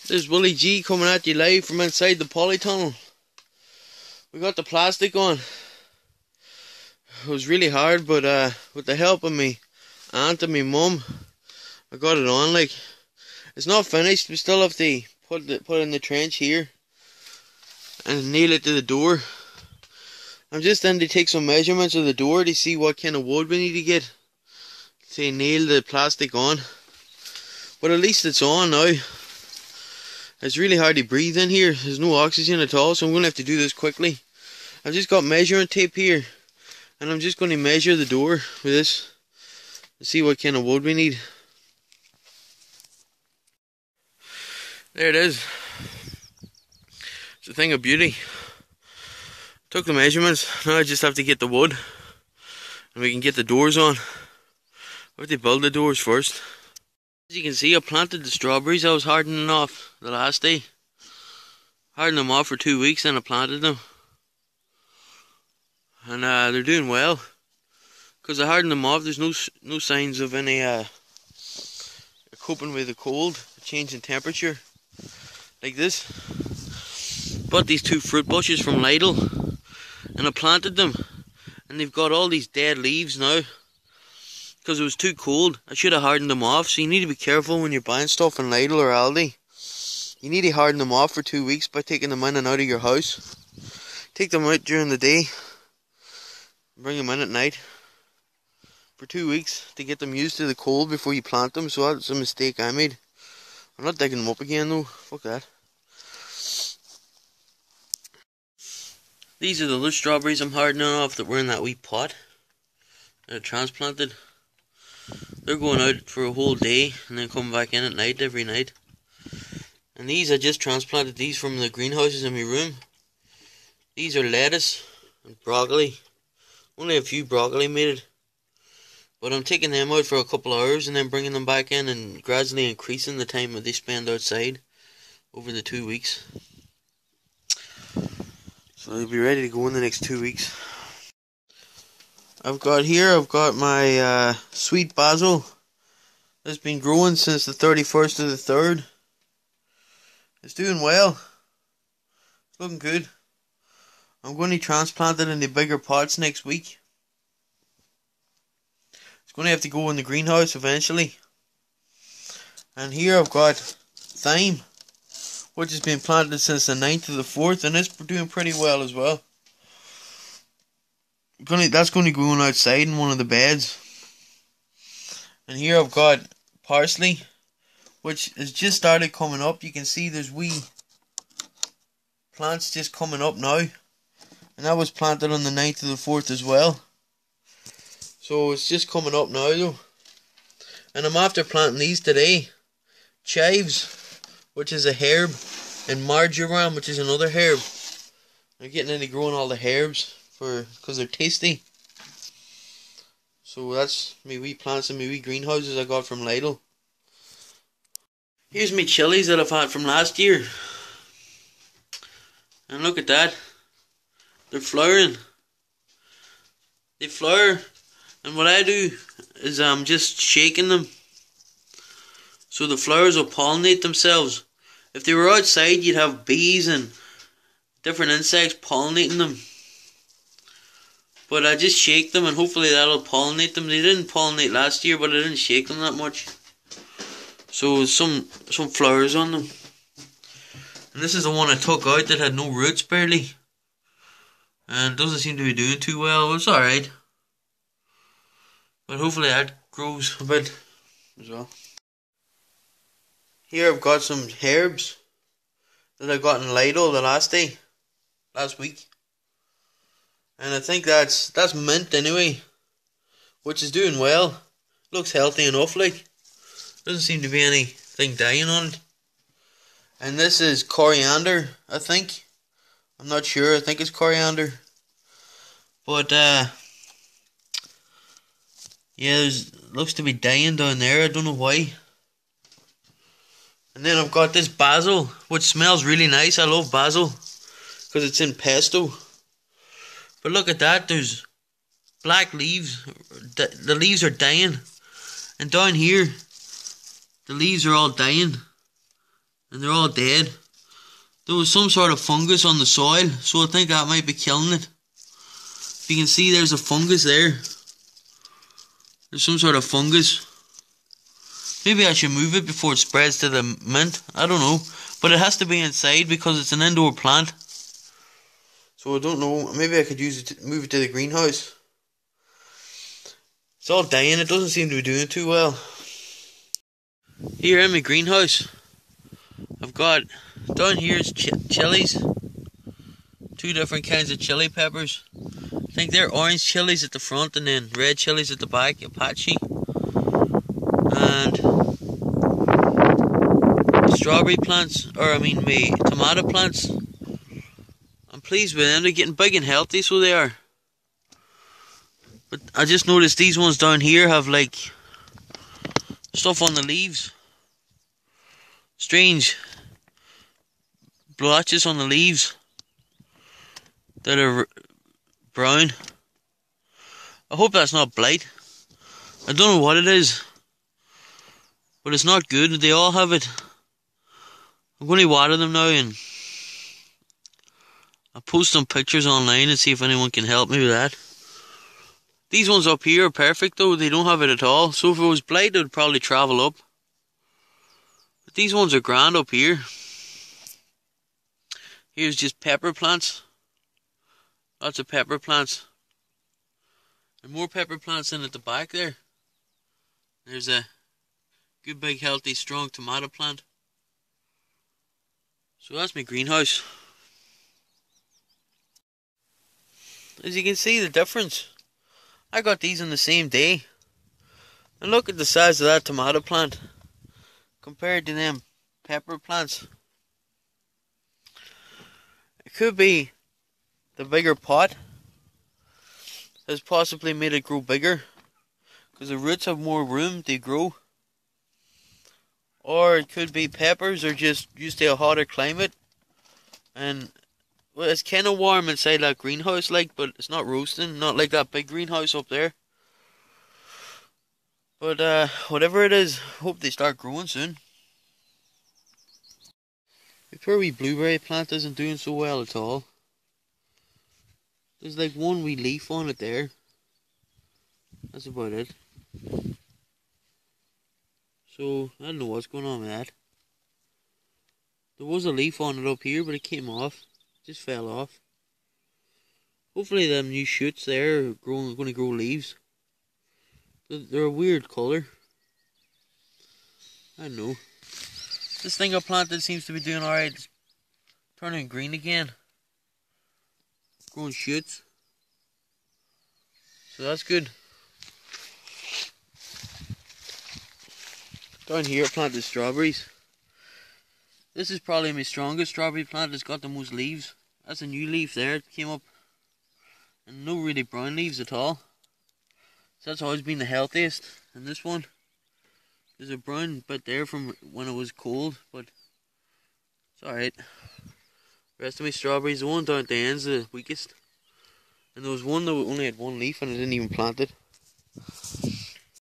There's Willy G coming at you live from inside the polytunnel. We got the plastic on. It was really hard, but with the help of me aunt and me mum, I got it on. Like, it's not finished. We still have to put in the trench here and nail it to the door. I'm just in to take some measurements of the door to see what kind of wood we need to get to nail the plastic on. But at least it's on now. It's really hard to breathe in here. There's no oxygen at all, so I'm going to have to do this quickly. I've just got measuring tape here, and I'm just going to measure the door with this to see what kind of wood we need. There it is. It's a thing of beauty. Took the measurements. Now I just have to get the wood, and we can get the doors on. I have to build the doors first. As you can see, I planted the strawberries I was hardening off the last day. Hardened them off for 2 weeks, and I planted them. And they're doing well. Because I hardened them off, there's no signs of any coping with the cold, a change in temperature. Like this. Bought these 2 fruit bushes from Lidl, and I planted them. And they've got all these dead leaves now. Because it was too cold. I should have hardened them off. So you need to be careful when you're buying stuff in Lidl or Aldi. You need to harden them off for 2 weeks by taking them in and out of your house. Take them out during the day. Bring them in at night. For 2 weeks to get them used to the cold before you plant them. So that's a mistake I made. I'm not digging them up again though. Fuck that. These are the other strawberries I'm hardening off that were in that wee pot that I transplanted. They're going out for a whole day and then come back in at night every night. And these, I just transplanted these from the greenhouses in my room. These are lettuce and broccoli. Only a few broccoli made it. But I'm taking them out for a couple of hours and then bringing them back in and gradually increasing the time that they spend outside over the 2 weeks. So they'll be ready to go in the next 2 weeks. I've got my sweet basil. It's been growing since the 31st of the 3rd. It's doing well. It's looking good. I'm going to transplant it in the bigger pots next week. It's going to have to go in the greenhouse eventually. And here I've got thyme, which has been planted since the 9th of the 4th, and it's doing pretty well as well. That's going to go on outside in one of the beds. And here I've got parsley, which has just started coming up. You can see there's wee plants just coming up now. And that was planted on the 9th of the 4th as well. So it's just coming up now though. And I'm after planting these today. Chives, which is a herb, and marjoram, which is another herb. I'm getting into growing all the herbs because they're tasty. So that's me wee plants and me wee greenhouses I got from Lidl. Here's me chilies that I've had from last year. And look at that. They're flowering. They flower. And what I do is I'm just shaking them so the flowers will pollinate themselves. If they were outside, you'd have bees and different insects pollinating them. But I just shake them and hopefully that'll pollinate them. They didn't pollinate last year, but I didn't shake them that much. So some flowers on them. And this is the one I took out that had no roots barely. And doesn't seem to be doing too well. It's alright. But hopefully that grows a bit as well. Here I've got some herbs that I got in Lidl the last week. And I think that's mint anyway, which is doing well. Looks healthy enough, like. Doesn't seem to be anything dying on it. And this is coriander, I think. I'm not sure, I think it's coriander. But yeah, looks to be dying down there, I don't know why. And then I've got this basil, which smells really nice. I love basil because it's in pesto. But look at that, there's black leaves. The leaves are dying. And down here, the leaves are all dying. and they're all dead. There was some sort of fungus on the soil, so I think that might be killing it. If you can see, there's a fungus there. There's some sort of fungus. Maybe I should move it before it spreads to the mint. I don't know. But it has to be inside because it's an indoor plant. So I don't know. Maybe I could use it to move it to the greenhouse. It's all dying. It doesn't seem to be doing too well. Here in my greenhouse, I've got, down here is chilies. 2 different kinds of chili peppers. I think they're orange chilies at the front and then red chilies at the back, Apache. And strawberry plants, my tomato plants. I'm pleased with them. They're getting big and healthy, so they are. But I just noticed these ones down here have like stuff on the leaves. Strange blotches on the leaves that are brown. I hope that's not blight. I don't know what it is, but it's not good. They all have it. I'm going to water them now, and I'll post some pictures online and see if anyone can help me with that. These ones up here are perfect though. They don't have it at all. So if it was blight, it would probably travel up. But these ones are grand up here. Here's just pepper plants. Lots of pepper plants. And more pepper plants in at the back there. There's a good big healthy strong tomato plant. So that's my greenhouse. As you can see the difference. I got these on the same day. And look at the size of that tomato plant compared to them pepper plants. It could be the bigger pot has possibly made it grow bigger because the roots have more room to grow. Or it could be peppers are just used to a hotter climate, and well, it's kind of warm inside that greenhouse but it's not roasting, not like that big greenhouse up there. But whatever it is, hope they start growing soon. The poor wee blueberry plant isn't doing so well at all. There's like one wee leaf on it there. That's about it. So, I don't know what's going on with that. There was a leaf on it up here, but it came off. It just fell off. Hopefully them new shoots there are going to grow leaves. They're a weird colour. I don't know. This thing I planted seems to be doing alright. It's turning green again. Growing shoots. So that's good. Down here I planted strawberries. This is probably my strongest strawberry plant. It's got the most leaves. That's a new leaf there. It came up. And no really brown leaves at all. So that's always been the healthiest. And this one, there's a brown bit there from when it was cold, but it's alright. The rest of my strawberries, the one down at the end's the weakest. And there was one that only had one leaf and I didn't even plant it.